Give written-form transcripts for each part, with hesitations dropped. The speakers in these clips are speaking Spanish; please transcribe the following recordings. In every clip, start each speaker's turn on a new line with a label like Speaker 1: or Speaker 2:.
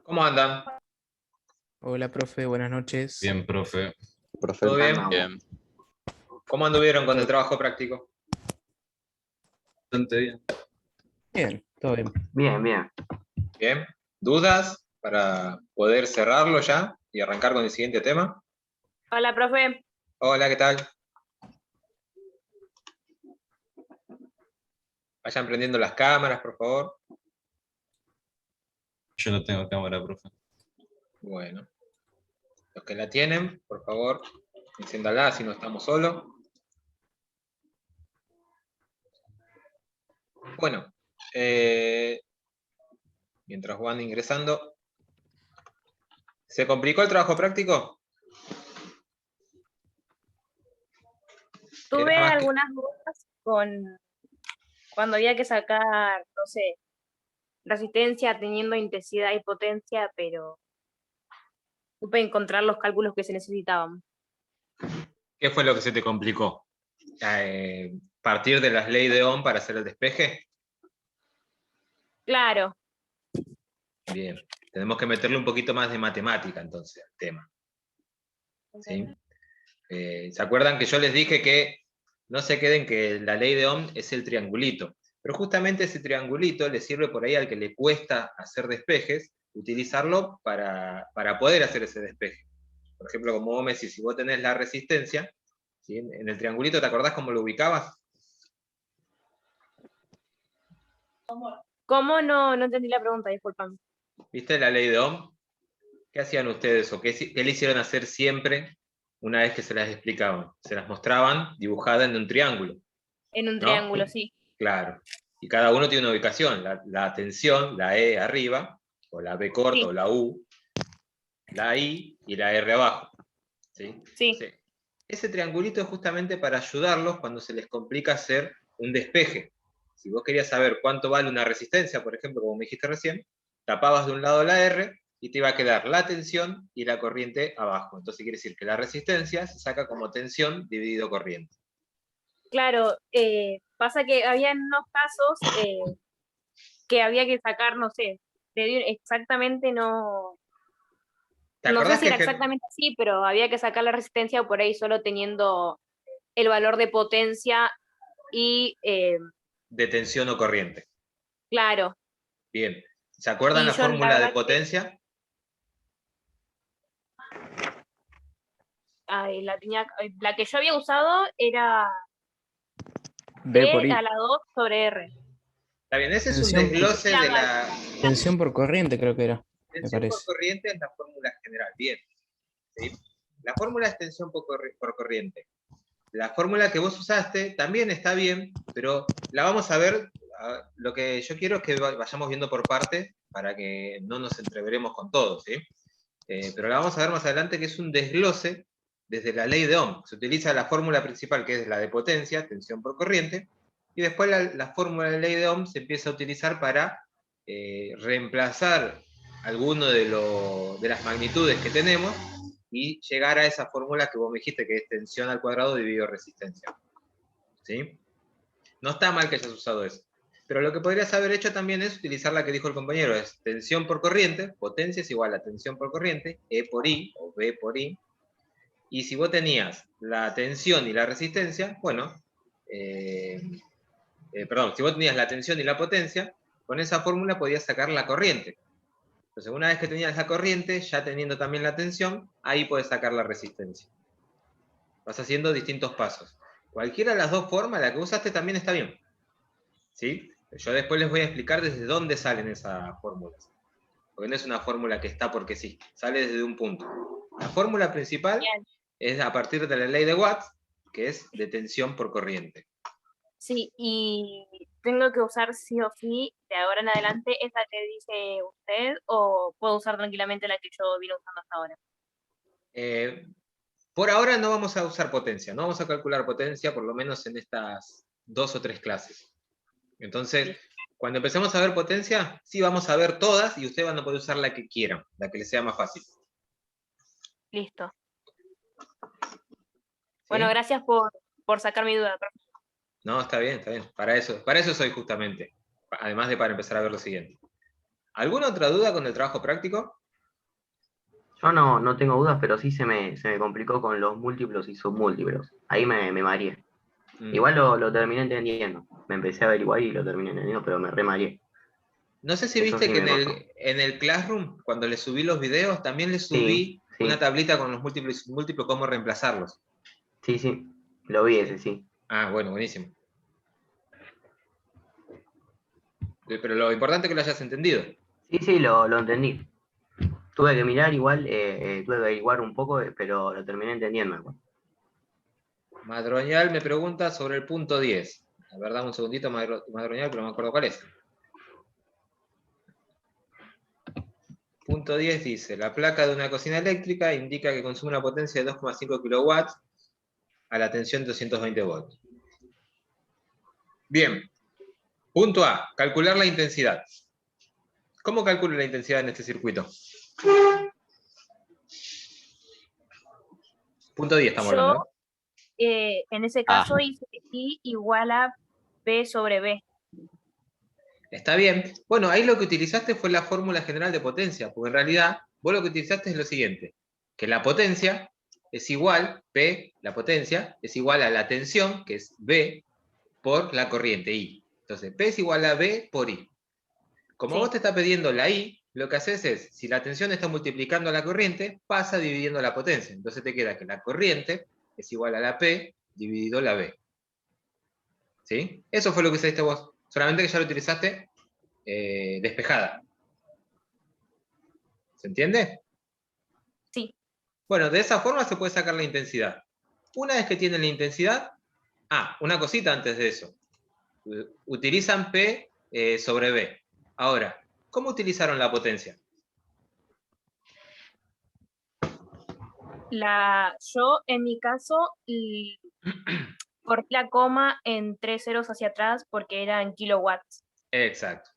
Speaker 1: ¿Cómo andan?
Speaker 2: Hola, profe, buenas noches.
Speaker 1: Bien, profe.
Speaker 3: Profe,
Speaker 1: ¿Todo bien?
Speaker 3: bien.
Speaker 1: ¿Cómo anduvieron con el
Speaker 2: Todo
Speaker 1: trabajo práctico? Bastante bien.
Speaker 2: bien, todo bien.
Speaker 3: Bien, bien.
Speaker 1: Bien. ¿Dudas para poder cerrarlo ya y arrancar con el siguiente tema?
Speaker 4: Hola, profe.
Speaker 1: Hola, ¿qué tal? Vayan prendiendo las cámaras, por favor.
Speaker 5: Yo no tengo cámara, profe.
Speaker 1: Bueno. Los que la tienen, por favor, enciéndala si no estamos solos. Bueno, mientras van ingresando, ¿se complicó el trabajo práctico?
Speaker 4: Tuve
Speaker 1: Era más que...
Speaker 4: algunas dudas con cuando había que sacar, no sé, resistencia teniendo intensidad y potencia, pero supe encontrar los cálculos que se necesitaban.
Speaker 1: ¿Qué fue lo que se te complicó? ¿Partir de las leyes de Ohm para hacer el despeje?
Speaker 4: Claro,
Speaker 1: Bien, tenemos que meterle un poquito más de matemática entonces al tema. ¿Sí? ¿Se acuerdan que yo les dije que no se queden que la ley de Ohm es el triangulito? Pero justamente ese triangulito le sirve por ahí al que le cuesta hacer despejes, utilizarlo para poder hacer ese despeje. Por ejemplo, como vos me decís, si vos tenés la resistencia, ¿sí? En el triangulito, ¿te acordás cómo lo ubicabas?
Speaker 4: ¿cómo no entendí la pregunta? Disculpame.
Speaker 1: ¿Viste la ley de Ohm? ¿Qué hacían ustedes o qué le hicieron hacer siempre una vez que se las explicaban? Se las mostraban dibujadas en un triángulo,
Speaker 4: En un
Speaker 1: ¿no?
Speaker 4: triángulo, sí.
Speaker 1: Claro. Y cada uno tiene una ubicación. La tensión, la E arriba, o la B corta,
Speaker 4: Sí.
Speaker 1: o la U, la I y la R abajo. ¿Sí?
Speaker 4: Sí.
Speaker 1: Sí. Ese triangulito es justamente para ayudarlos cuando se les complica hacer un despeje. Si vos querías saber cuánto vale una resistencia, por ejemplo, como me dijiste recién, tapabas de un lado la R y te iba a quedar la tensión y la corriente abajo. Entonces quiere decir que la resistencia se saca como tensión dividido corriente.
Speaker 4: Claro, pasa que había unos casos que había que sacar, no sé, exactamente
Speaker 1: ¿Te
Speaker 4: no sé
Speaker 1: acordás
Speaker 4: si
Speaker 1: que
Speaker 4: era exactamente así, pero había que sacar la resistencia por ahí solo teniendo el valor de potencia y,
Speaker 1: de tensión o corriente?
Speaker 4: claro,
Speaker 1: Bien. ¿Se acuerdan
Speaker 4: y
Speaker 1: la
Speaker 4: yo la
Speaker 1: fórmula de
Speaker 4: verdad que
Speaker 1: potencia?
Speaker 4: la que yo había usado era
Speaker 2: B por
Speaker 4: T a
Speaker 2: I.
Speaker 4: la 2 sobre R.
Speaker 1: Está bien, ese es un
Speaker 2: Tensión por,
Speaker 1: desglose de la
Speaker 2: tensión por corriente, creo que era, me
Speaker 1: tensión por
Speaker 2: parece.
Speaker 1: corriente, es la fórmula general. Bien. ¿Sí? La fórmula es tensión por corriente. La fórmula que vos usaste también está bien, pero la vamos a ver. Lo que yo quiero es que vayamos viendo por partes para que no nos entreveremos con todo, ¿sí? Pero la vamos a ver más adelante, que es un desglose desde la ley de Ohm. Se utiliza la fórmula principal, que es la de potencia, tensión por corriente, y después la fórmula de la ley de Ohm se empieza a utilizar para reemplazar alguno de las magnitudes que tenemos y llegar a esa fórmula que vos me dijiste, que es tensión al cuadrado dividido resistencia. ¿Sí? No está mal que hayas usado eso. Pero lo que podrías haber hecho también es utilizar la que dijo el compañero, es tensión por corriente, potencia es igual a tensión por corriente, E por I o B por I, y si vos tenías la tensión y la resistencia, bueno, perdón, si vos tenías la tensión y la potencia, con esa fórmula podías sacar la corriente. Entonces, una vez que tenías la corriente, ya teniendo también la tensión, ahí podés sacar la resistencia. Vas haciendo distintos pasos. Cualquiera de las dos formas, la que usaste también está bien. ¿Sí? Yo después les voy a explicar desde dónde salen esas fórmulas. Porque no es una fórmula que está porque sí, sale desde un punto. La fórmula principal
Speaker 4: Bien.
Speaker 1: es a partir de la ley de Watts, que es de tensión por corriente.
Speaker 4: Sí, y tengo que usar sí o sí de ahora en adelante esa que dice usted o puedo usar tranquilamente la que yo vine usando hasta ahora.
Speaker 1: Por ahora no vamos a usar potencia, no vamos a calcular potencia por lo menos en estas 2 o 3 clases. Entonces, cuando empecemos a ver potencia, sí vamos a ver todas y ustedes van a poder usar la que quieran, la que les sea más fácil.
Speaker 4: Listo.
Speaker 1: ¿Sí?
Speaker 4: Bueno, gracias por sacar mi duda, profe.
Speaker 1: No, está bien, está bien. Para eso soy justamente. Además de para empezar a ver lo siguiente. ¿Alguna otra duda con el trabajo práctico?
Speaker 3: Yo no tengo dudas, pero sí se me complicó con los múltiplos y submúltiplos. Ahí me mareé. Igual lo terminé entendiendo. Me empecé a averiguar y lo terminé entendiendo, pero me re mareé.
Speaker 1: No sé si
Speaker 3: Eso
Speaker 1: viste
Speaker 3: sí
Speaker 1: que
Speaker 3: me costó.
Speaker 1: en el Classroom, cuando le subí los videos, también le subí
Speaker 3: Sí,
Speaker 1: una tablita con los múltiplos y submúltiplos, cómo reemplazarlos.
Speaker 3: sí. Lo vi ese, sí.
Speaker 1: Ah, bueno, buenísimo. Pero lo importante es que lo hayas entendido.
Speaker 3: Sí, lo entendí. Tuve que mirar igual, tuve que averiguar un poco, pero lo terminé entendiendo igual.
Speaker 1: Madroñal me pregunta sobre el punto 10. La verdad, un segundito, Madroñal, pero no me acuerdo cuál es. Punto 10 dice, la placa de una cocina eléctrica indica que consume una potencia de 2,5 kilowatts a la tensión de 220 volts. Bien. Punto A, calcular la intensidad. ¿Cómo calculo la intensidad en este circuito? Punto 10 estamos
Speaker 4: Yo,
Speaker 1: hablando,
Speaker 4: en ese caso, hice I igual a P sobre B.
Speaker 1: Está bien. Bueno, ahí lo que utilizaste fue la fórmula general de potencia, porque en realidad vos lo que utilizaste es lo siguiente, que la potencia es igual, P, la potencia, es igual a la tensión, que es B, por la corriente, I. Entonces, P es igual a B por I. Como
Speaker 4: Sí.
Speaker 1: vos te está pidiendo la I, lo que haces es, si la tensión está multiplicando la corriente, pasa dividiendo la potencia. Entonces te queda que la corriente es igual a la P dividido la B. ¿Sí? Eso fue lo que hiciste vos. Solamente que ya lo utilizaste despejada. ¿Se entiende?
Speaker 4: Sí.
Speaker 1: Bueno, de esa forma se puede sacar la intensidad. Una vez que tienen la intensidad, una cosita antes de eso. Utilizan P sobre B. Ahora, ¿cómo utilizaron la potencia?
Speaker 4: Yo, en mi caso, corté la coma en 3 ceros hacia atrás porque eran kilowatts.
Speaker 1: Exacto.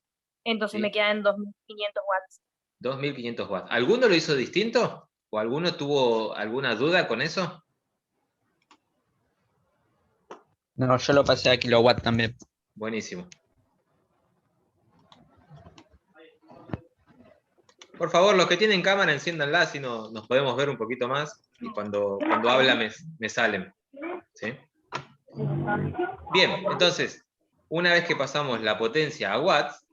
Speaker 4: Entonces
Speaker 1: ¿Sí?
Speaker 4: me quedan 2500 watts.
Speaker 1: 2500 watts. ¿Alguno lo hizo distinto? ¿O alguno tuvo alguna duda con eso?
Speaker 5: No, yo lo pasé a kilowatt también.
Speaker 1: Buenísimo. Por favor, los que tienen cámara, enciéndanla, así nos podemos ver un poquito más. Y cuando habla me salen. ¿Sí? Bien, entonces, una vez que pasamos la potencia a watts,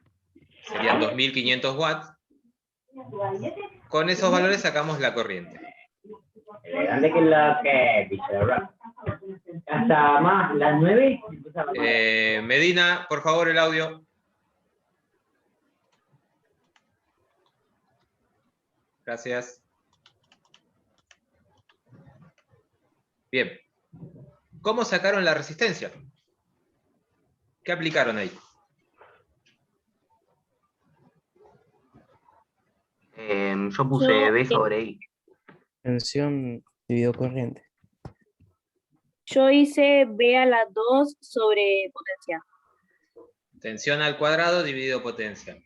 Speaker 1: serían 2500 watts, con esos valores sacamos la corriente.
Speaker 6: Grande que la que dice, ¿verdad? Hasta más, las 9.
Speaker 1: Medina, por favor, el audio. Gracias. Bien. ¿Cómo sacaron la resistencia? ¿Qué aplicaron ahí?
Speaker 3: Yo puse B sobre I.
Speaker 2: Tensión dividido corriente.
Speaker 4: Yo hice B a la 2 sobre potencia.
Speaker 1: Tensión al cuadrado dividido potencia.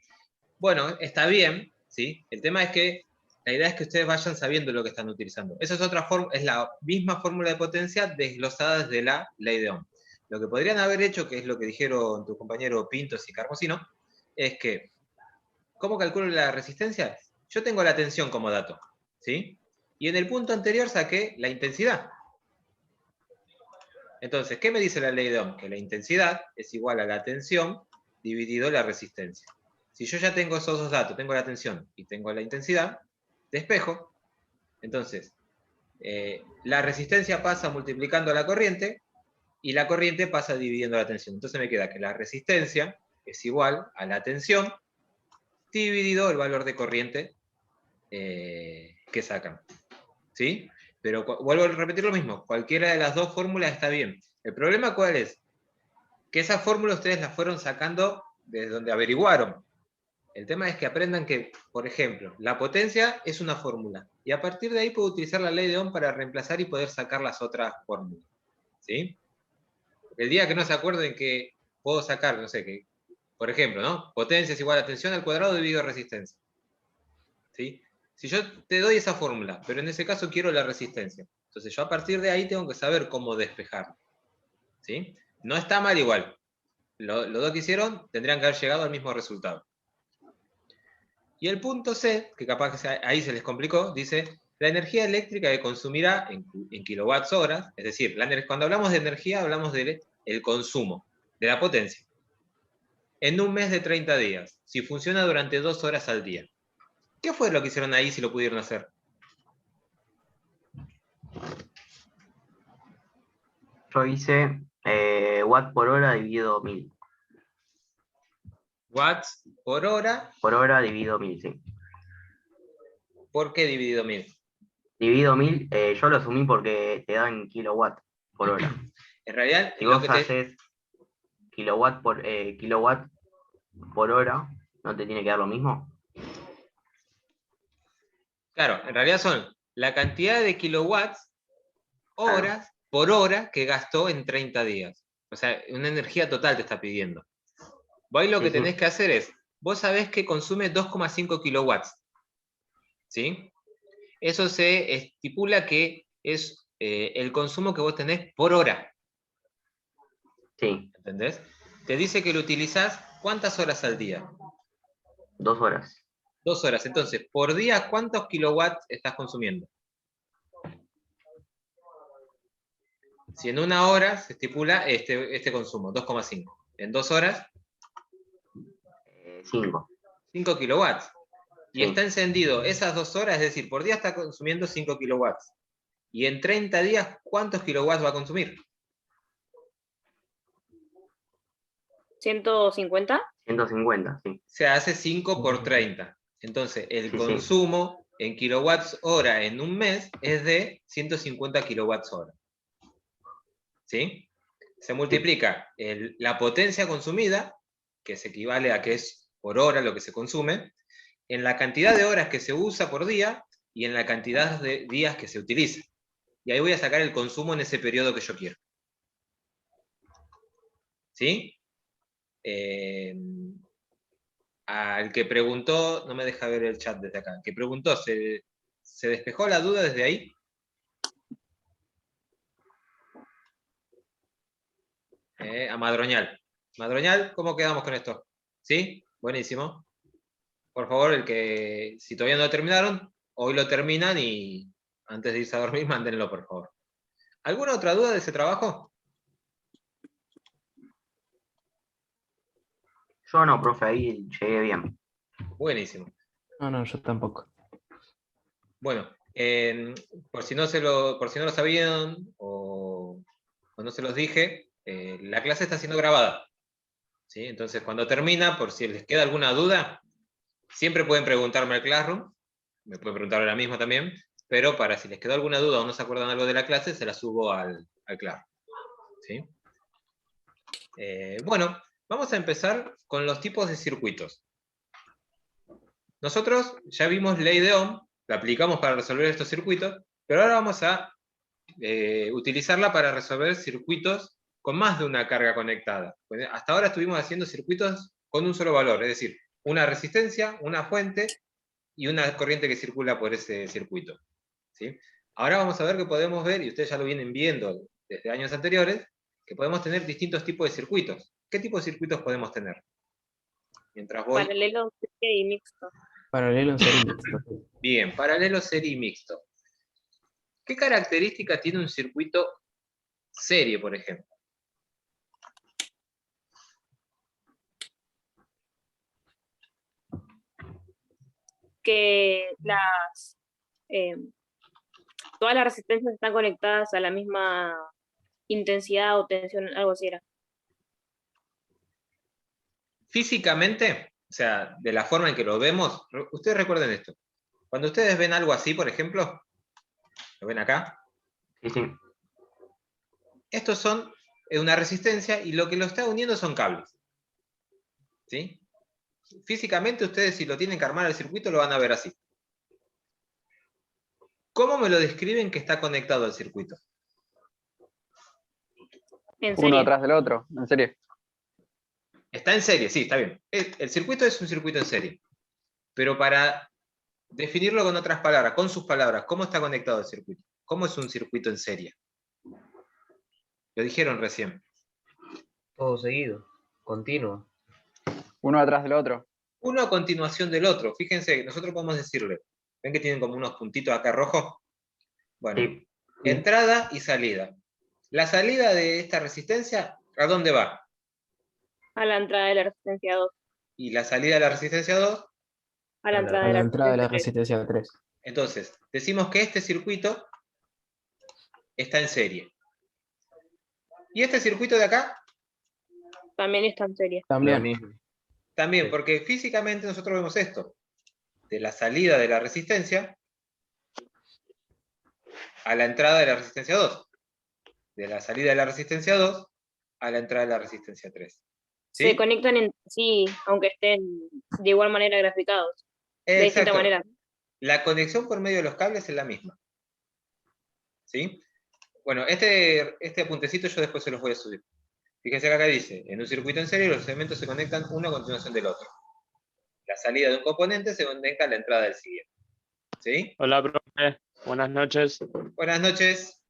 Speaker 1: Bueno, está bien, ¿sí? El tema es que la idea es que ustedes vayan sabiendo lo que están utilizando. Esa es otra forma, es la misma fórmula de potencia desglosada desde la ley de Ohm. Lo que podrían haber hecho, que es lo que dijeron tu compañero Pintos y Carmosino, es que, ¿cómo calculo la resistencia? Yo tengo la tensión como dato, ¿sí? Y en el punto anterior saqué la intensidad. Entonces, ¿qué me dice la ley de Ohm? Que la intensidad es igual a la tensión dividido la resistencia. Si yo ya tengo esos dos datos, tengo la tensión y tengo la intensidad, despejo. Entonces, la resistencia pasa multiplicando la corriente y la corriente pasa dividiendo la tensión. Entonces me queda que la resistencia es igual a la tensión dividido el valor de corriente que sacan. ¿Sí? Pero vuelvo a repetir lo mismo, cualquiera de las dos fórmulas está bien. ¿El problema cuál es? Que esas fórmulas ustedes las fueron sacando desde donde averiguaron. El tema es que aprendan que, por ejemplo, la potencia es una fórmula, y a partir de ahí puedo utilizar la ley de Ohm para reemplazar y poder sacar las otras fórmulas. ¿Sí? Porque el día que no se acuerden que puedo sacar, no sé, que, por ejemplo, ¿no? Potencia es igual a tensión al cuadrado dividido resistencia. ¿Sí? Si yo te doy esa fórmula, pero en ese caso quiero la resistencia, entonces yo a partir de ahí tengo que saber cómo despejar. ¿Sí? No está mal igual. Los dos que hicieron tendrían que haber llegado al mismo resultado. Y el punto C, que capaz que ahí se les complicó, dice, la energía eléctrica que consumirá en kilowatts horas, es decir, cuando hablamos de energía hablamos del consumo, de la potencia, en un mes de 30 días, si funciona durante 2 horas al día. ¿Qué fue lo que hicieron ahí si lo pudieron hacer?
Speaker 3: Yo hice watt por hora dividido 1000.
Speaker 1: Watts por hora.
Speaker 3: Por hora dividido 1000, sí.
Speaker 1: ¿Por qué dividido 1000?
Speaker 3: Dividido 1000, yo lo asumí porque te dan kilowatt por hora.
Speaker 1: En realidad,
Speaker 3: Si vos haces kilowatt por hora, ¿no te tiene que dar lo mismo?
Speaker 1: Claro, en realidad son la cantidad de kilowatts horas por hora que gastó en 30 días. O sea, una energía total te está pidiendo. Vos ahí lo que tenés que hacer es, vos sabés que consume 2,5 kilowatts. ¿Sí? Eso se estipula que es el consumo que vos tenés por hora.
Speaker 3: Sí.
Speaker 1: ¿Entendés? Te dice que lo utilizás ¿cuántas horas al día?
Speaker 3: 2 horas.
Speaker 1: 2 horas. Entonces, por día, ¿cuántos kilowatts estás consumiendo? Si en 1 hora se estipula este consumo, 2,5. En 2 horas,
Speaker 3: 5.
Speaker 1: 5 kilowatts. Y
Speaker 3: Sí.
Speaker 1: está encendido esas 2 horas, es decir, por día está consumiendo 5 kilowatts. Y en 30 días, ¿cuántos kilowatts va a consumir?
Speaker 4: 150.
Speaker 3: 150, sí.
Speaker 1: Se hace 5 por 30. Entonces, el
Speaker 3: Sí,
Speaker 1: consumo en kilowatts hora en un mes es de 150 kilowatts hora. ¿Sí? Se multiplica la potencia consumida, que se equivale a que es por hora lo que se consume, en la cantidad de horas que se usa por día y en la cantidad de días que se utiliza. Y ahí voy a sacar el consumo en ese periodo que yo quiero. ¿Sí? Al que preguntó, no me deja ver el chat desde acá, el que preguntó, ¿se despejó la duda desde ahí? A Madroñal. Madroñal, ¿cómo quedamos con esto? ¿Sí? Buenísimo. Por favor, el que, si todavía no lo terminaron, hoy lo terminan y antes de irse a dormir, mándenlo, por favor. ¿Alguna otra duda de ese trabajo?
Speaker 3: Yo no, profe, ahí llegué bien.
Speaker 1: Buenísimo.
Speaker 2: No, yo tampoco.
Speaker 1: Bueno, por si no lo sabían o no se los dije, la clase está siendo grabada. ¿Sí? Entonces, cuando termina, por si les queda alguna duda, siempre pueden preguntarme al Classroom, me pueden preguntar ahora mismo también, pero para si les quedó alguna duda o no se acuerdan algo de la clase, se la subo al Classroom. ¿Sí? Bueno, vamos a empezar con los tipos de circuitos. Nosotros ya vimos ley de Ohm, la aplicamos para resolver estos circuitos, pero ahora vamos a utilizarla para resolver circuitos con más de una carga conectada. Hasta ahora estuvimos haciendo circuitos con un solo valor, es decir, una resistencia, una fuente y una corriente que circula por ese circuito. ¿Sí? Ahora vamos a ver que podemos ver, y ustedes ya lo vienen viendo desde años anteriores, que podemos tener distintos tipos de circuitos. ¿Qué tipo de circuitos podemos tener? Mientras voy...
Speaker 4: Paralelo, serie y mixto.
Speaker 2: Paralelo en serie mixto.
Speaker 1: Bien, paralelo, serie y mixto. ¿Qué característica tiene un circuito serie, por ejemplo?
Speaker 4: Que todas las resistencias están conectadas a la misma intensidad o tensión, algo así era.
Speaker 1: Físicamente, o sea, de la forma en que lo vemos, ustedes recuerden esto. Cuando ustedes ven algo así, por ejemplo, ¿lo ven acá?
Speaker 3: Sí, sí.
Speaker 1: Estos son una resistencia y lo que lo está uniendo son cables. ¿Sí? Físicamente ustedes si lo tienen que armar el circuito lo van a ver así. ¿Cómo me lo describen que está conectado al circuito?
Speaker 4: En
Speaker 5: Uno
Speaker 4: serie.
Speaker 5: atrás del otro, en serie.
Speaker 1: Está en serie, sí, está bien. El circuito es un circuito en serie. Pero para definirlo con otras palabras, con sus palabras, ¿cómo está conectado el circuito? ¿Cómo es un circuito en serie? Lo dijeron recién.
Speaker 7: Todo seguido, continuo.
Speaker 5: Uno atrás del otro.
Speaker 1: uno a continuación del otro. Fíjense, nosotros podemos decirle, ¿ven que tienen como unos puntitos acá rojos? Bueno,
Speaker 3: Sí.
Speaker 1: entrada y salida. La salida de esta resistencia, ¿a dónde va?
Speaker 4: A la entrada de la resistencia 2.
Speaker 1: Y la salida de la resistencia 2,
Speaker 4: A la entrada
Speaker 2: A
Speaker 4: de
Speaker 2: la
Speaker 4: la
Speaker 2: entrada de la
Speaker 4: resistencia 3.
Speaker 2: resistencia 3.
Speaker 1: entonces, decimos que este circuito está en serie. ¿Y este circuito de acá?
Speaker 4: También está en serie.
Speaker 3: Lo
Speaker 2: También.
Speaker 3: mismo.
Speaker 1: También,
Speaker 3: Sí.
Speaker 1: porque físicamente nosotros vemos esto. De la salida de la resistencia a la entrada de la resistencia 2. De la salida de la resistencia 2 a la entrada de la resistencia 3. ¿Sí?
Speaker 4: Se conectan entre sí, aunque estén de igual manera graficados. De distinta
Speaker 1: Exacto.
Speaker 4: manera.
Speaker 1: La conexión por medio de los cables es la misma. ¿Sí? Bueno, este apuntecito yo después se los voy a subir. Fíjense que acá dice, en un circuito en serie los elementos se conectan uno a continuación del otro. La salida de un componente se conecta a la entrada del siguiente. ¿Sí?
Speaker 7: Hola, profe. Buenas noches.
Speaker 1: Buenas noches.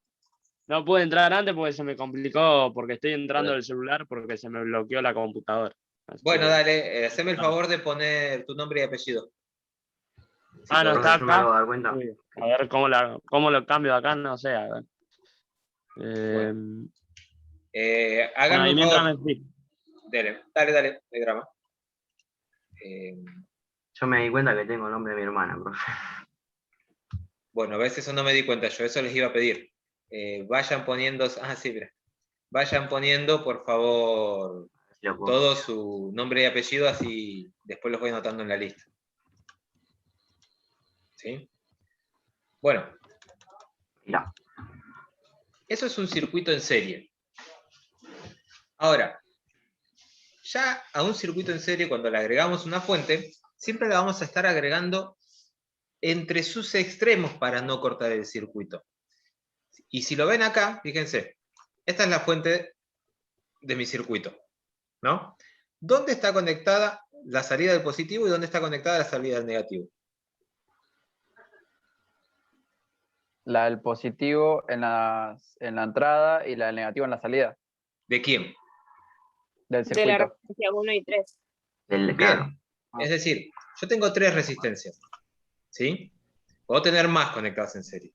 Speaker 7: No pude entrar antes porque se me complicó, porque estoy entrando del celular porque se me bloqueó la computadora. Así
Speaker 1: Bueno,
Speaker 7: que-
Speaker 1: dale, haceme el favor de poner tu nombre y apellido.
Speaker 7: Ah, no
Speaker 3: Profe,
Speaker 7: está
Speaker 3: yo me acabo
Speaker 7: acá.
Speaker 3: de dar cuenta.
Speaker 7: Uy, a ver cómo lo cambio acá, no sé. A ver. Bueno,
Speaker 1: Háganme
Speaker 7: ahí
Speaker 1: un
Speaker 7: mientras me
Speaker 1: favor.
Speaker 7: explico.
Speaker 1: Dale, no hay drama.
Speaker 3: Yo me di cuenta que tengo el nombre de mi hermana, profe.
Speaker 1: Bueno, a veces eso no me di cuenta yo, eso les iba a pedir. Vayan poniendo, sí, mira. Vayan poniendo, por favor,
Speaker 3: Si lo puedo.
Speaker 1: todo su nombre y apellido, así después los voy anotando en la lista. ¿Sí? Bueno,
Speaker 3: Mirá.
Speaker 1: eso es un circuito en serie. Ahora, ya a un circuito en serie, cuando le agregamos una fuente, siempre la vamos a estar agregando entre sus extremos para no cortar el circuito. Y si lo ven acá, fíjense, esta es la fuente de mi circuito, ¿no? ¿Dónde está conectada la salida del positivo y dónde está conectada la salida del negativo?
Speaker 5: La del positivo en la entrada y la del negativo en la salida
Speaker 1: ¿De quién?
Speaker 5: del
Speaker 4: De la
Speaker 5: circuito.
Speaker 4: resistencia 1 y 3.
Speaker 3: Claro.
Speaker 1: Bien. Es decir, yo tengo 3 resistencias, ¿sí? Puedo tener más conectadas en serie.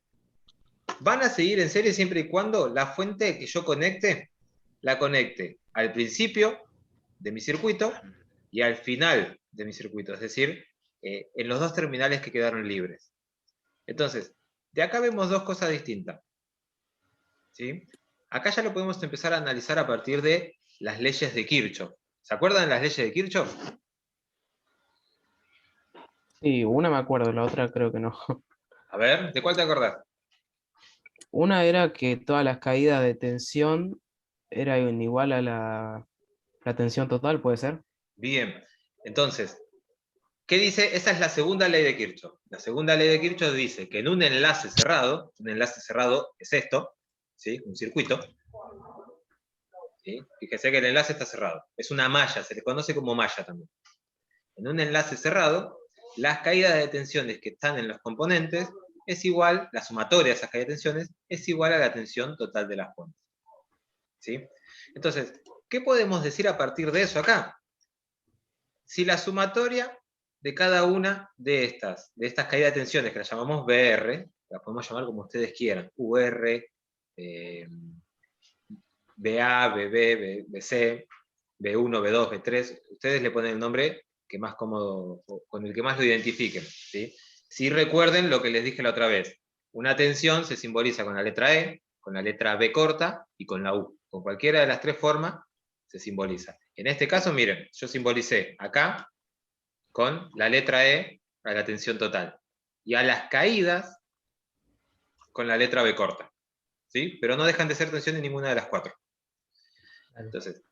Speaker 1: Van a seguir en serie siempre y cuando la fuente que yo conecte, la conecte al principio de mi circuito y al final de mi circuito, es decir, en los dos terminales que quedaron libres. Entonces, de acá vemos dos cosas distintas. ¿Sí? Acá ya lo podemos empezar a analizar a partir de las leyes de Kirchhoff. ¿Se acuerdan de las leyes de Kirchhoff?
Speaker 2: Sí, una me acuerdo, la otra creo que no.
Speaker 1: A ver, ¿de cuál te acordás?
Speaker 2: Una era que todas las caídas de tensión eran igual a la tensión total, ¿puede ser?
Speaker 1: Bien. Entonces, ¿qué dice? Esa es la segunda ley de Kirchhoff. La segunda ley de Kirchhoff dice que en un enlace cerrado es esto, ¿sí? Un circuito. ¿Sí? Fíjese que el enlace está cerrado. Es una malla, se le conoce como malla también. En un enlace cerrado, las caídas de tensiones que están en los componentes es igual, la sumatoria de esas caídas de tensiones es igual a la tensión total de las fuentes. ¿Sí? Entonces, ¿qué podemos decir a partir de eso acá? Si la sumatoria de cada una de estas caídas de tensiones, que las llamamos BR, las podemos llamar como ustedes quieran, UR, BA, BB, BC, B1, B2, B3, ustedes le ponen el nombre que más cómodo, con el que más lo identifiquen. ¿Sí? Si recuerden lo que les dije la otra vez, una tensión se simboliza con la letra E, con la letra B corta y con la U. Con cualquiera de las tres formas se simboliza. En este caso, miren, yo simbolicé acá con la letra E a la tensión total. Y a las caídas con la letra B corta. ¿Sí? Pero no dejan de ser tensión en ninguna de las cuatro. Entonces,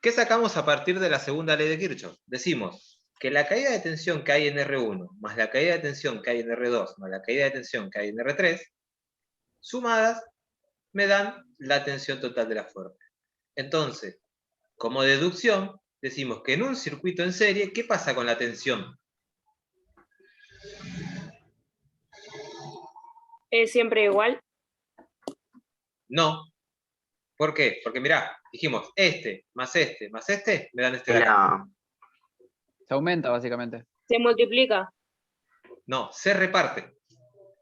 Speaker 1: ¿qué sacamos a partir de la segunda ley de Kirchhoff? Decimos que la caída de tensión que hay en R1 más la caída de tensión que hay en R2 más la caída de tensión que hay en R3, sumadas, me dan la tensión total de la fuerza. Entonces, como deducción, decimos que en un circuito en serie, ¿qué pasa con la tensión?
Speaker 4: ¿Es siempre igual?
Speaker 1: No. ¿Por qué? Porque mirá, dijimos, este, más este, me dan este de
Speaker 3: Es
Speaker 1: acá.
Speaker 5: Se aumenta, básicamente.
Speaker 4: Se multiplica.
Speaker 1: No, se reparte.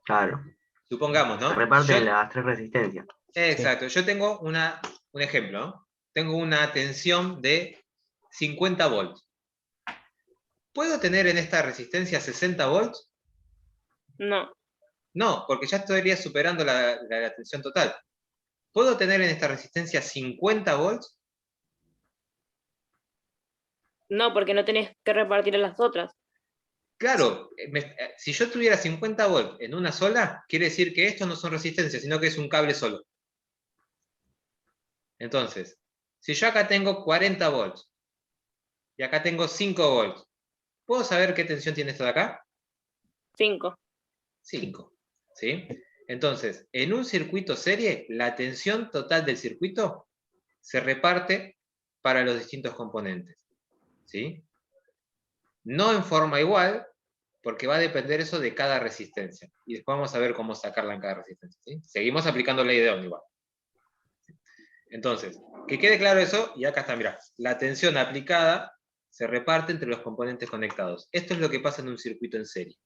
Speaker 3: Claro.
Speaker 1: Supongamos, ¿no?
Speaker 3: Se reparten
Speaker 1: Yo-
Speaker 3: las 3 resistencias.
Speaker 1: Exacto, yo tengo un ejemplo, ¿no? Tengo una tensión de 50 volts. ¿Puedo tener en esta resistencia 60 volts?
Speaker 4: No.
Speaker 1: No, porque ya estaría superando la tensión total. ¿Puedo tener en esta resistencia 50 volts?
Speaker 4: No, porque no tenés que repartir en las otras.
Speaker 1: Claro, si yo tuviera 50 volts en una sola, quiere decir que estos no son resistencias, sino que es un cable solo. Entonces, si yo acá tengo 40 volts y acá tengo 5 volts, ¿puedo saber qué tensión tiene esto de acá?
Speaker 4: 5.
Speaker 1: 5. ¿Sí? Entonces, en un circuito serie, la tensión total del circuito se reparte para los distintos componentes. ¿Sí? No en forma igual, porque va a depender eso de cada resistencia. Y después vamos a ver cómo sacarla en cada resistencia. ¿Sí? Seguimos aplicando la ley de Ohm igual. Entonces, que quede claro eso, y acá está, mirá, la tensión aplicada se reparte entre los componentes conectados. Esto es lo que pasa en un circuito en serie.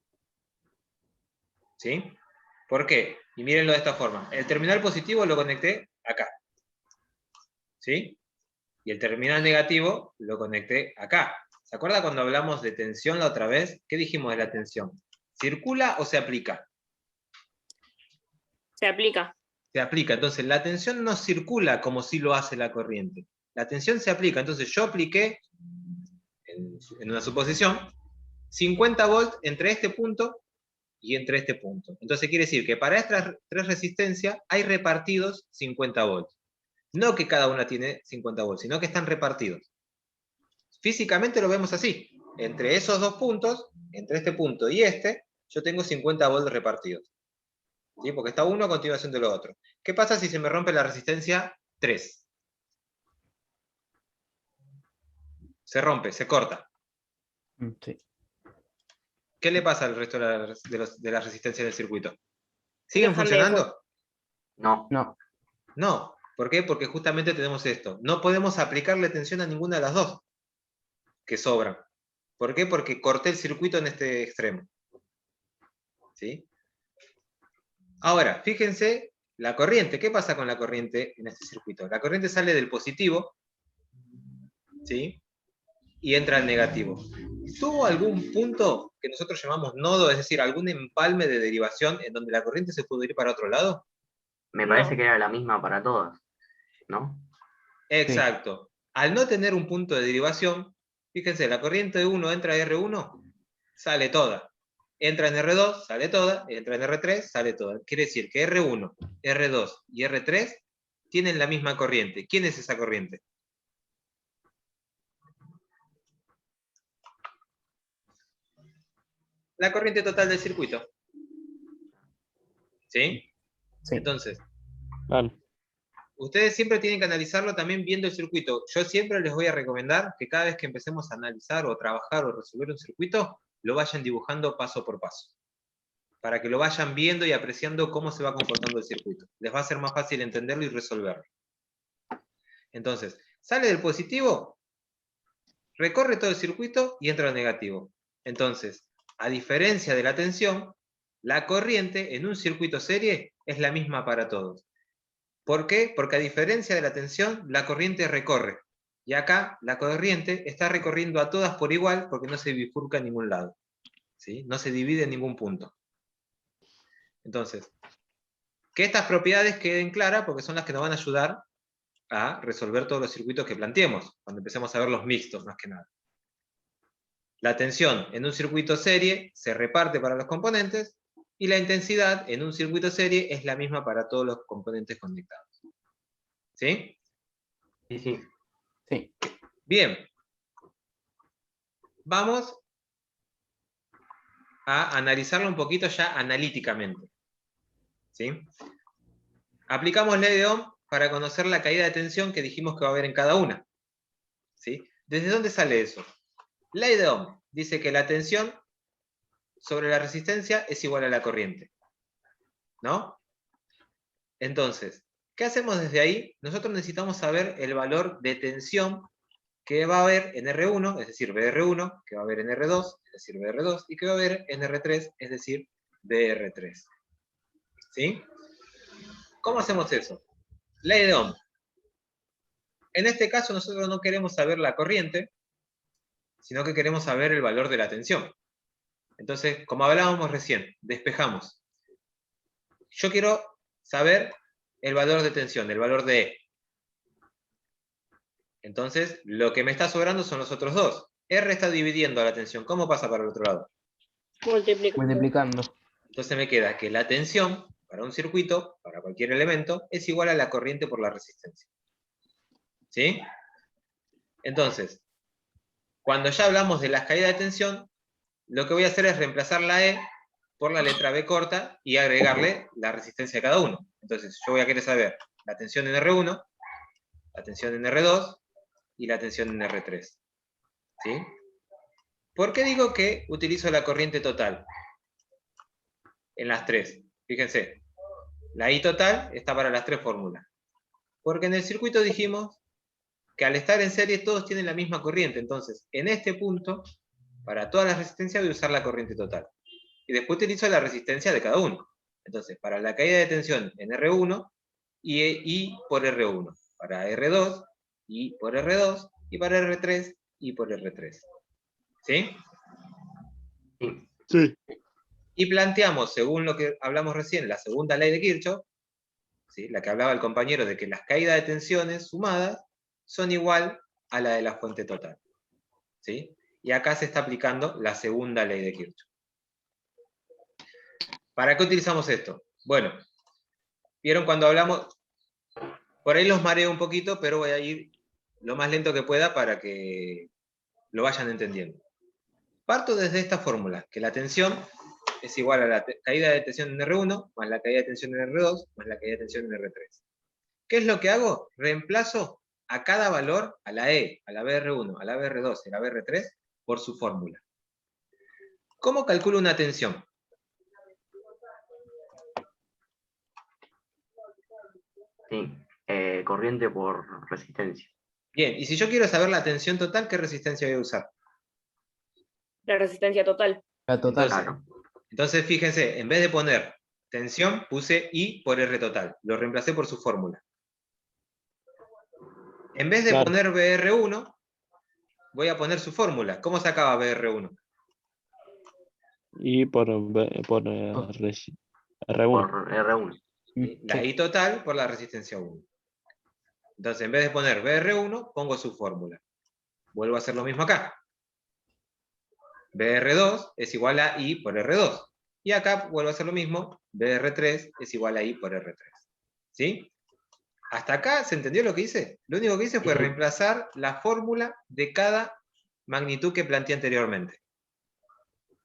Speaker 1: ¿Sí? ¿Por qué? Y mírenlo de esta forma. El terminal positivo lo conecté acá. ¿Sí? Y el terminal negativo lo conecté acá. ¿Se acuerda cuando hablamos de tensión la otra vez? ¿Qué dijimos de la tensión? ¿Circula o se aplica?
Speaker 4: Se aplica.
Speaker 1: Se aplica. Entonces, la tensión no circula como si lo hace la corriente. La tensión se aplica. Entonces, yo apliqué, en una suposición, 50 volts entre este punto y entre este punto. Entonces, quiere decir que para estas 3 resistencias hay repartidos 50 volts. No que cada una tiene 50 volts, sino que están repartidos. Físicamente lo vemos así. Entre esos 2 puntos, entre este punto y este, yo tengo 50 volts repartidos. ¿Sí? Porque está uno a continuación de lo otro. ¿Qué pasa si se me rompe la resistencia 3? Se rompe, se corta.
Speaker 2: Sí.
Speaker 1: ¿Qué le pasa al resto de las resistencias del circuito? ¿Siguen
Speaker 4: Dejan de
Speaker 1: funcionando?
Speaker 3: No.
Speaker 2: No.
Speaker 1: No. ¿Por qué? Porque justamente tenemos esto. No podemos aplicarle tensión a ninguna de las dos que sobran. ¿Por qué? Porque corté el circuito en este extremo. ¿Sí? Ahora, fíjense la corriente. ¿Qué pasa con la corriente en este circuito? La corriente sale del positivo, ¿sí? Y entra al negativo. ¿Tuvo algún punto que nosotros llamamos nodo, es decir, algún empalme de derivación en donde la corriente se pudo ir para otro lado?
Speaker 3: Me
Speaker 4: No.
Speaker 3: parece que era la misma para todas, ¿no?
Speaker 1: Exacto. Al no tener un punto de derivación, fíjense, la corriente de 1 entra a R1, sale toda. Entra en R2, sale toda. Entra en R3, sale toda. Quiere decir que R1, R2 y R3 tienen la misma corriente. ¿Quién es esa corriente? La corriente total del circuito. ¿Sí?
Speaker 2: Sí.
Speaker 1: Entonces,
Speaker 7: Claro.
Speaker 1: ustedes siempre tienen que analizarlo también viendo el circuito. Yo siempre les voy a recomendar que cada vez que empecemos a analizar o trabajar o resolver un circuito, lo vayan dibujando paso por paso. Para que lo vayan viendo y apreciando cómo se va comportando el circuito. Les va a ser más fácil entenderlo y resolverlo. Entonces, sale del positivo, recorre todo el circuito y entra al negativo. Entonces, a diferencia de la tensión, la corriente en un circuito serie es la misma para todos. ¿Por qué? Porque a diferencia de la tensión, la corriente recorre. Y acá la corriente está recorriendo a todas por igual porque no se bifurca en ningún lado. ¿Sí? No se divide en ningún punto. Entonces, que estas propiedades queden claras porque son las que nos van a ayudar a resolver todos los circuitos que planteemos, cuando empecemos a ver los mixtos más que nada. La tensión en un circuito serie se reparte para los componentes y la intensidad en un circuito serie es la misma para todos los componentes conectados. ¿Sí?
Speaker 3: Sí, sí.
Speaker 2: Sí.
Speaker 1: Bien. Vamos a analizarlo un poquito ya analíticamente. ¿Sí? Aplicamos ley de Ohm para conocer la caída de tensión que dijimos que va a haber en cada una. ¿Sí? ¿Desde dónde sale eso? Ley de Ohm dice que la tensión sobre la resistencia es igual a la corriente. ¿No? Entonces, ¿qué hacemos desde ahí? Nosotros necesitamos saber el valor de tensión que va a haber en R1, es decir, BR1, que va a haber en R2, es decir, BR2, y que va a haber en R3, es decir, BR3. ¿Sí? ¿Cómo hacemos eso? Ley de Ohm. En este caso nosotros no queremos saber la corriente, sino que queremos saber el valor de la tensión. Entonces, como hablábamos recién, despejamos. Yo quiero saber el valor de tensión, el valor de E. Entonces, lo que me está sobrando son los otros dos. R está dividiendo a la tensión. ¿Cómo pasa para el otro lado?
Speaker 2: Multiplicando.
Speaker 1: Entonces me queda que la tensión para un circuito, para cualquier elemento, es igual a la corriente por la resistencia. ¿Sí? Entonces, cuando ya hablamos de las caídas de tensión, lo que voy a hacer es reemplazar la E por la letra B corta y agregarle la resistencia de cada uno. Entonces, yo voy a querer saber la tensión en R1, la tensión en R2 y la tensión en R3. ¿Sí? ¿Por qué digo que utilizo la corriente total en las tres? Fíjense, la I total está para las tres fórmulas. Porque en el circuito dijimos que al estar en serie todos tienen la misma corriente. Entonces, en este punto, para todas las resistencias voy a usar la corriente total. Y después utilizo la resistencia de cada uno. Entonces, para la caída de tensión en R1, I por R1. Para R2, I por R2. Y para R3, I por R3. ¿Sí?
Speaker 3: Sí.
Speaker 7: Sí.
Speaker 1: Y planteamos, según lo que hablamos recién, la segunda ley de Kirchhoff, ¿sí? La que hablaba el compañero de que las caídas de tensiones sumadas son igual a la de la fuente total. ¿Sí? Y acá se está aplicando la segunda ley de Kirchhoff. ¿Para qué utilizamos esto? Bueno, vieron cuando hablamos, por ahí los mareo un poquito, pero voy a ir lo más lento que pueda para que lo vayan entendiendo. Parto desde esta fórmula, que la tensión es igual a la caída de tensión en R1, más la caída de tensión en R2, más la caída de tensión en R3. ¿Qué es lo que hago? Reemplazo a cada valor, a la E, a la BR1, a la BR2 y a la BR3, por su fórmula. ¿Cómo calculo una tensión?
Speaker 3: Sí, corriente por resistencia.
Speaker 1: Bien, y si yo quiero saber la tensión total, ¿qué resistencia voy a usar?
Speaker 4: La resistencia total.
Speaker 2: La total.
Speaker 3: Claro.
Speaker 1: Entonces, fíjense, en vez de poner tensión, puse I por R total. Lo reemplacé por su fórmula. En vez de
Speaker 7: Claro.
Speaker 1: poner BR1, voy a poner su fórmula. ¿Cómo sacaba BR1?
Speaker 7: Y por R1.
Speaker 3: Por R1.
Speaker 1: ¿Sí? La I total por la resistencia 1. Entonces, en vez de poner BR1, pongo su fórmula. Vuelvo a hacer lo mismo acá. BR2 es igual a I por R2. Y acá vuelvo a hacer lo mismo. BR3 es igual a I por R3. ¿Sí? ¿Hasta acá se entendió lo que hice? Lo único que hice fue reemplazar la fórmula de cada magnitud que planteé anteriormente.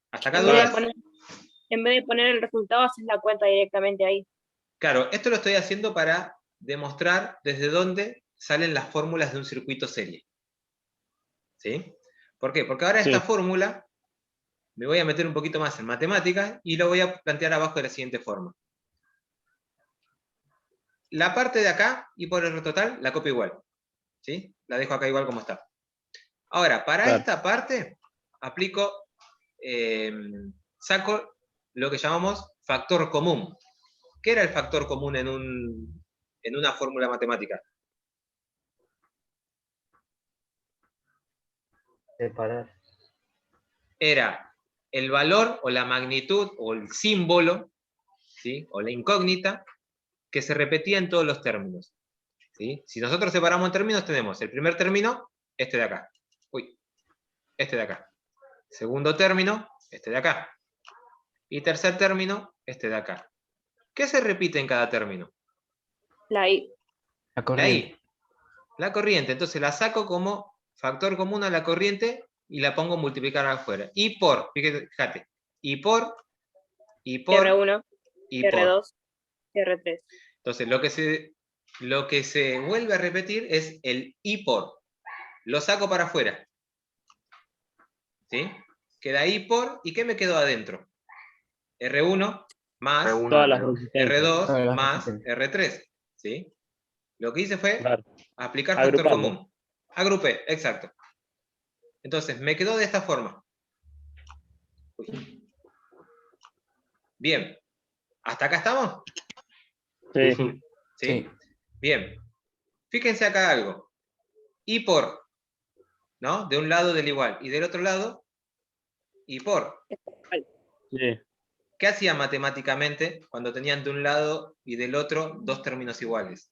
Speaker 1: ¿Hasta acá
Speaker 4: En vez, de
Speaker 1: dudas?
Speaker 4: poner el resultado, haces la cuenta directamente ahí.
Speaker 1: Claro, esto lo estoy haciendo para demostrar desde dónde salen las fórmulas de un circuito serie. ¿Sí? ¿Por qué? Porque ahora
Speaker 7: Sí.
Speaker 1: esta fórmula me voy a meter un poquito más en matemáticas y lo voy a plantear abajo de la siguiente forma. La parte de acá, I por R total, la copio igual. ¿Sí? La dejo acá igual como está. Ahora, para
Speaker 7: Claro.
Speaker 1: esta parte, aplico, saco lo que llamamos factor común. ¿Qué era el factor común en una fórmula matemática?
Speaker 6: Separar.
Speaker 1: Era el valor o la magnitud o el símbolo, ¿sí? O la incógnita que se repetía en todos los términos. ¿Sí? Si nosotros separamos en términos, tenemos el primer término, este de acá. Uy, este de acá. Segundo término, este de acá. Y tercer término, este de acá. ¿Qué se repite en cada término?
Speaker 4: La I.
Speaker 2: La
Speaker 1: La
Speaker 2: corriente.
Speaker 1: I. La corriente. Entonces la saco como factor común a la corriente y la pongo multiplicar afuera. Y por, fíjate, y por,
Speaker 4: R1,
Speaker 1: y por.
Speaker 4: R2, R3.
Speaker 1: Entonces lo que se vuelve a repetir es el y por. Lo saco para afuera. ¿Sí? Queda I por, ¿y qué me quedó adentro? R1 más
Speaker 3: R1,
Speaker 7: Todas las
Speaker 3: R2.
Speaker 7: resistencias.
Speaker 1: R2
Speaker 2: Todas las
Speaker 1: más
Speaker 2: resistencias.
Speaker 1: R3. ¿Sí? Lo que hice fue
Speaker 7: Claro.
Speaker 1: aplicar factor
Speaker 7: Agrupando.
Speaker 1: común. Agrupé, exacto. Entonces, me quedó de esta forma. Uy. Bien. ¿Hasta acá estamos?
Speaker 3: Sí,
Speaker 7: Sí.
Speaker 3: sí.
Speaker 1: ¿Sí?
Speaker 2: Sí.
Speaker 1: Bien. Fíjense acá algo. Y por, ¿no? De un lado del igual y del otro lado, y por.
Speaker 7: Sí.
Speaker 1: ¿Qué hacían matemáticamente cuando tenían de un lado y del otro dos términos iguales?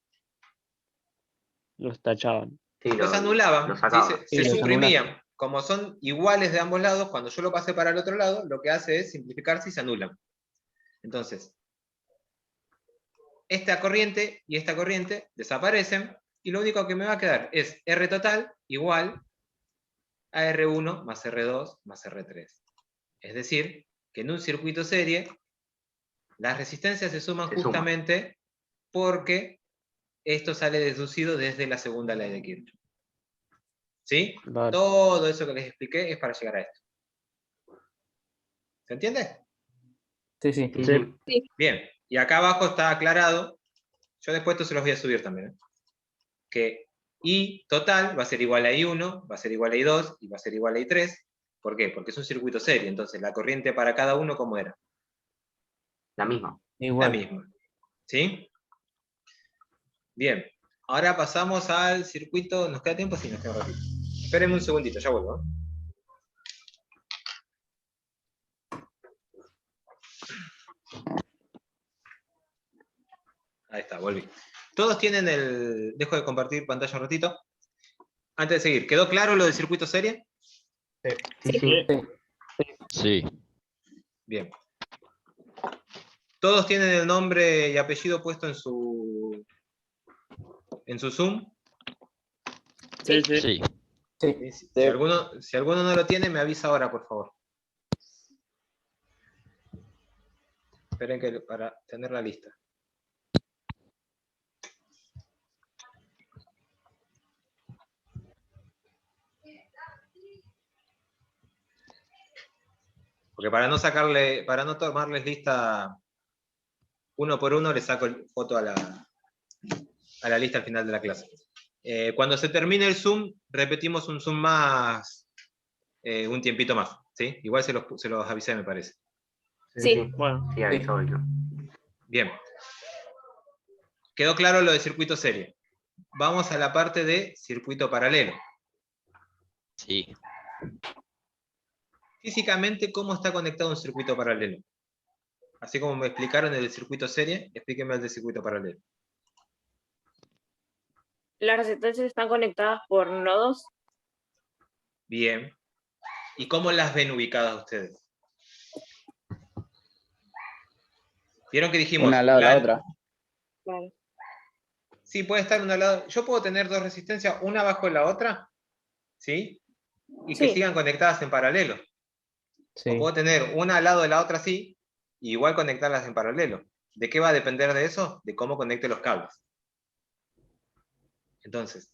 Speaker 7: Los tachaban.
Speaker 3: Sí,
Speaker 1: Los
Speaker 3: lo
Speaker 1: anulaban, ¿sí?
Speaker 3: sacaba.
Speaker 1: Se
Speaker 2: los
Speaker 1: suprimían. Como son iguales de ambos lados, cuando yo lo pasé para el otro lado, lo que hace es simplificarse y se anulan. Entonces, esta corriente y esta corriente desaparecen, y lo único que me va a quedar es R total igual a R1 más R2 más R3. Es decir, que en un circuito serie, las resistencias se suman
Speaker 3: Se suman.
Speaker 1: justamente porque esto sale deducido desde la segunda ley de Kirchhoff. ¿Sí?
Speaker 7: Vale.
Speaker 1: Todo eso que les expliqué es para llegar a esto. ¿Se entiende?
Speaker 2: Sí, sí.
Speaker 3: Sí,
Speaker 7: Sí.
Speaker 3: sí.
Speaker 1: Bien, y acá abajo está aclarado, yo después esto se los voy a subir también, ¿eh? Que I total va a ser igual a I1, va a ser igual a I2 y va a ser igual a I3. ¿Por qué? Porque es un circuito serie, entonces la corriente para cada uno, ¿cómo era?
Speaker 3: La misma.
Speaker 1: La
Speaker 2: Igual.
Speaker 1: misma. ¿Sí? Bien, ahora pasamos al circuito, ¿nos queda tiempo? Sí, nos queda un ratito. Espérenme un segundito, ya vuelvo, ¿eh? Ahí está, volví. Todos tienen el... Dejo de compartir pantalla un ratito. Antes de seguir, ¿quedó claro lo del circuito serie?
Speaker 3: Sí, sí.
Speaker 8: Sí.
Speaker 1: Bien. ¿Todos tienen el nombre y apellido puesto en su Zoom?
Speaker 7: Sí, sí.
Speaker 8: Sí.
Speaker 2: Sí.
Speaker 1: Si alguno no lo tiene, me avisa ahora, por favor. Esperen que para tener la lista. Porque para no tomarles lista uno por uno, le saco foto a la lista al final de la clase. Cuando se termine el Zoom, repetimos un Zoom más, un tiempito más, ¿sí? Igual se los avisé, me parece.
Speaker 4: Sí.
Speaker 7: Bueno.
Speaker 3: Sí, avisó yo.
Speaker 1: Bien. Quedó claro lo de circuito serie. Vamos a la parte de circuito paralelo.
Speaker 8: Sí.
Speaker 1: Físicamente, ¿cómo está conectado un circuito paralelo? Así como me explicaron el circuito serie, explíquenme el de circuito paralelo.
Speaker 4: Las resistencias están conectadas por nodos.
Speaker 1: Bien. ¿Y cómo las ven ubicadas ustedes? ¿Vieron que dijimos?
Speaker 5: Una al lado de la otra.
Speaker 4: Claro.
Speaker 1: Sí, puede estar una al lado. Yo puedo tener dos resistencias, una bajo la otra, ¿sí? Y que
Speaker 4: Sí.
Speaker 1: sigan conectadas en paralelo.
Speaker 2: Sí.
Speaker 1: O puedo tener una al lado de la otra así, y igual conectarlas en paralelo. ¿De qué va a depender de eso? De cómo conecte los cables. Entonces,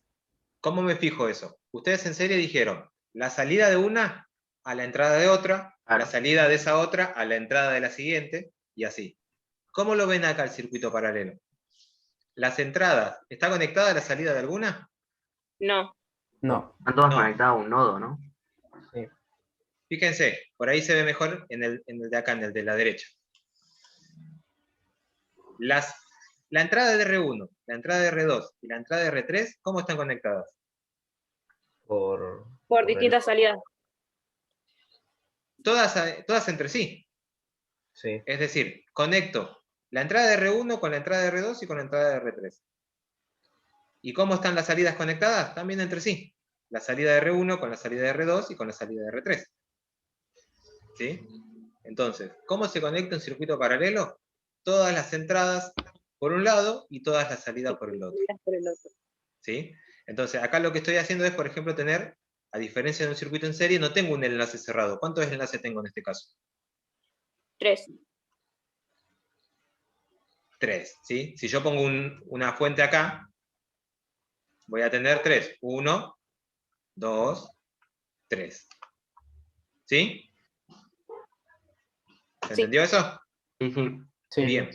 Speaker 1: ¿cómo me fijo eso? Ustedes en serie dijeron, la salida de una a la entrada de otra, la
Speaker 3: Claro.
Speaker 1: salida de esa otra a la entrada de la siguiente, y así. ¿Cómo lo ven acá el circuito paralelo? ¿Las entradas, está conectada a la salida de alguna?
Speaker 4: No.
Speaker 2: No.
Speaker 3: Están todas
Speaker 1: No.
Speaker 3: conectadas a un nodo, ¿no?
Speaker 2: Sí.
Speaker 1: Fíjense, por ahí se ve mejor en el de acá, en el de la derecha. La entrada de R1, la entrada de R2 y la entrada de R3, ¿cómo están conectadas?
Speaker 2: Por
Speaker 4: Por
Speaker 2: el-
Speaker 4: distintas salidas.
Speaker 1: Todas entre sí.
Speaker 2: Sí.
Speaker 1: Es decir, conecto la entrada de R1 con la entrada de R2 y con la entrada de R3. ¿Y cómo están las salidas conectadas? También entre sí. La salida de R1 con la salida de R2 y con la salida de R3. ¿Sí? Entonces, ¿cómo se conecta un circuito paralelo? Todas las entradas por un lado y todas las salidas por el otro.
Speaker 4: Por el otro.
Speaker 1: ¿Sí? Entonces, acá lo que estoy haciendo es, por ejemplo, tener, a diferencia de un circuito en serie, no tengo un enlace cerrado. ¿Cuántos enlaces tengo en este caso?
Speaker 4: 3.
Speaker 1: 3, ¿sí? Si yo pongo una fuente acá, voy a tener 3. 1, 2, 3. ¿Sí? ¿Se
Speaker 4: Sí.
Speaker 1: entendió eso?
Speaker 3: Sí, sí.
Speaker 2: Sí.
Speaker 1: Bien.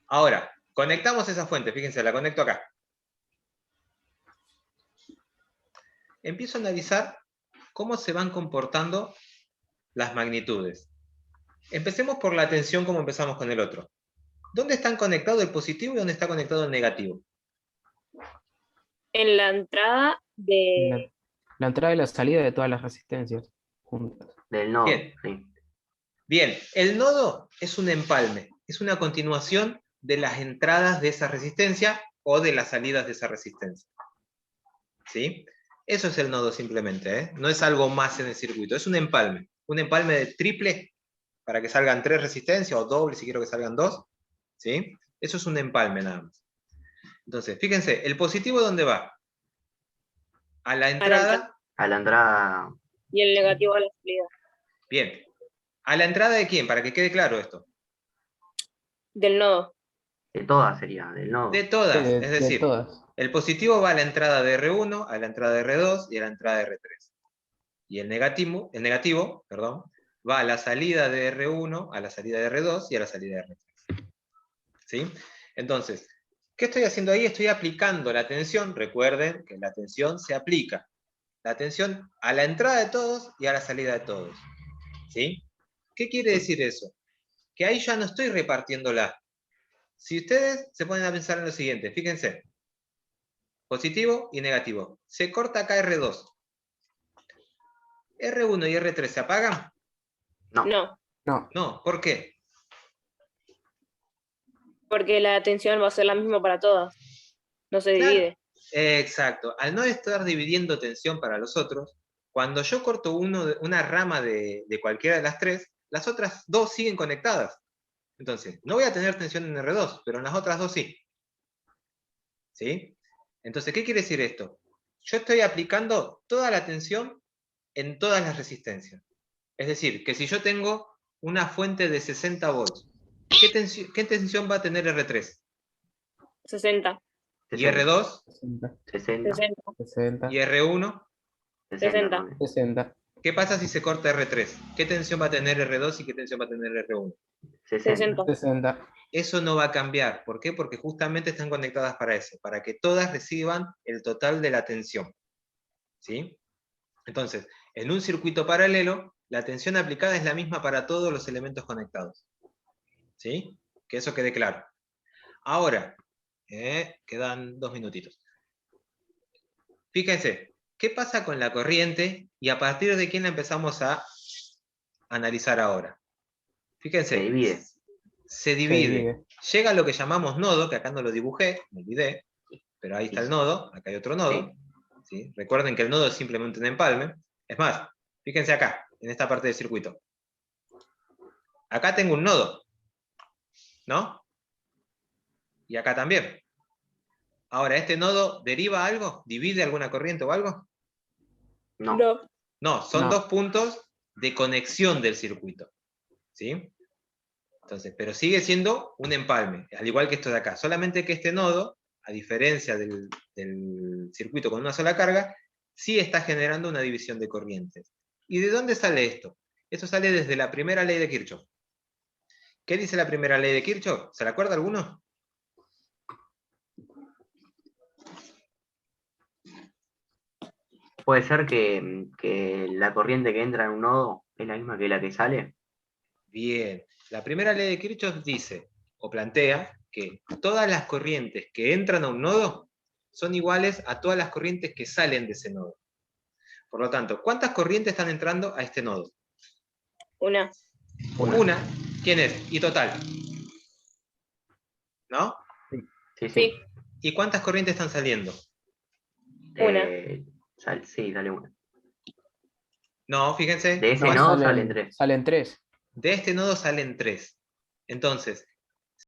Speaker 1: Ahora, conectamos esa fuente, fíjense, la conecto acá. empiezo a analizar cómo se van comportando las magnitudes. Empecemos por la tensión como empezamos con el otro. ¿Dónde están conectados el positivo y dónde está conectado el negativo?
Speaker 4: En la entrada de...
Speaker 2: La entrada y la salida de todas las resistencias juntas.
Speaker 3: Del nodo,
Speaker 1: Bien.
Speaker 3: sí.
Speaker 1: Bien, el nodo es un empalme, es una continuación de las entradas de esa resistencia o de las salidas de esa resistencia. ¿Sí? Eso es el nodo simplemente, ¿eh? No es algo más en el circuito, es un empalme de triple para que salgan 3 resistencias o doble si quiero que salgan 2. ¿Sí? Eso es un empalme nada más. Entonces, fíjense, ¿el positivo dónde va? A la entrada.
Speaker 3: A la entrada.
Speaker 4: Y el negativo a la salida.
Speaker 1: Bien. ¿A la entrada de quién? Para que quede claro esto.
Speaker 4: Del nodo.
Speaker 3: De todas sería, del nodo.
Speaker 1: De todas,
Speaker 2: Sí,
Speaker 1: es decir,
Speaker 2: todas.
Speaker 1: el positivo va a la entrada de R1, a la entrada de R2 y a la entrada de R3. Y el negativo, va a la salida de R1, a la salida de R2 y a la salida de R3. ¿Sí? Entonces, ¿qué estoy haciendo ahí? Estoy aplicando la tensión. Recuerden que la tensión se aplica. La tensión a la entrada de todos y a la salida de todos. ¿Sí? ¿Qué quiere decir eso? Que ahí ya no estoy repartiéndola. Si ustedes se ponen a pensar en lo siguiente, fíjense. Positivo y negativo. Se corta acá R2. ¿R1 y R3 se apagan?
Speaker 3: No.
Speaker 4: No,
Speaker 1: No, ¿por qué?
Speaker 4: porque la tensión va a ser la misma para todas. No se
Speaker 1: Claro.
Speaker 4: divide.
Speaker 1: Exacto. Al no estar dividiendo tensión para los otros, cuando yo corto una rama de cualquiera de las 3, las otras 2 siguen conectadas. Entonces, no voy a tener tensión en R2, pero en las otras 2 sí. ¿Sí? Entonces, ¿qué quiere decir esto? Yo estoy aplicando toda la tensión en todas las resistencias. Es decir, que si yo tengo una fuente de 60 volts, ¿qué tensión va a tener R3?
Speaker 4: 60,
Speaker 1: ¿Y R2?
Speaker 2: 60,
Speaker 3: 60.
Speaker 4: 60,
Speaker 2: 60,
Speaker 1: ¿Y R1?
Speaker 4: 60.
Speaker 3: también.
Speaker 2: 60.
Speaker 1: ¿Qué pasa si se corta R3? ¿Qué tensión va a tener R2 y qué tensión va a tener R1?
Speaker 3: 60.
Speaker 2: 60.
Speaker 1: Eso no va a cambiar. ¿Por qué? Porque justamente están conectadas para eso, para que todas reciban el total de la tensión. ¿Sí? Entonces, en un circuito paralelo, la tensión aplicada es la misma para todos los elementos conectados. ¿Sí? Que eso quede claro. Ahora, quedan 2 minutitos. Fíjense, ¿qué pasa con la corriente y a partir de quién la empezamos a analizar ahora? Fíjense.
Speaker 3: Se divide.
Speaker 1: Se divide. Llega a lo que llamamos nodo, que acá no lo dibujé, me olvidé, pero ahí está el nodo, acá hay otro nodo. ¿Sí? Recuerden que el nodo es simplemente un empalme. Es más, fíjense acá, en esta parte del circuito. Acá tengo un nodo, ¿no? Y acá también. Ahora, ¿este nodo deriva algo? ¿Divide alguna corriente o algo?
Speaker 3: No.
Speaker 4: No.
Speaker 1: No, son
Speaker 2: No.
Speaker 1: 2 puntos de conexión del circuito. ¿Sí? Entonces, pero sigue siendo un empalme, al igual que esto de acá. Solamente que este nodo, a diferencia del circuito con una sola carga, sí está generando una división de corrientes. ¿Y de dónde sale esto? Esto sale desde la primera ley de Kirchhoff. ¿Qué dice la primera ley de Kirchhoff? ¿Se la acuerda alguno?
Speaker 3: Puede ser que la corriente que entra en un nodo es la misma que la que sale.
Speaker 1: Bien. La primera ley de Kirchhoff dice, o plantea, que todas las corrientes que entran a un nodo son iguales a todas las corrientes que salen de ese nodo. Por lo tanto, ¿cuántas corrientes están entrando a este nodo?
Speaker 4: Una.
Speaker 1: Una. ¿Quién es? Y total. ¿No?
Speaker 3: Sí,
Speaker 4: Sí.
Speaker 1: ¿Y cuántas corrientes están saliendo?
Speaker 4: Una.
Speaker 3: Sí, sale una.
Speaker 1: No, fíjense.
Speaker 3: De ese
Speaker 2: No,
Speaker 3: nodo salen 3.
Speaker 2: Salen 3.
Speaker 1: De este nodo salen 3. Entonces,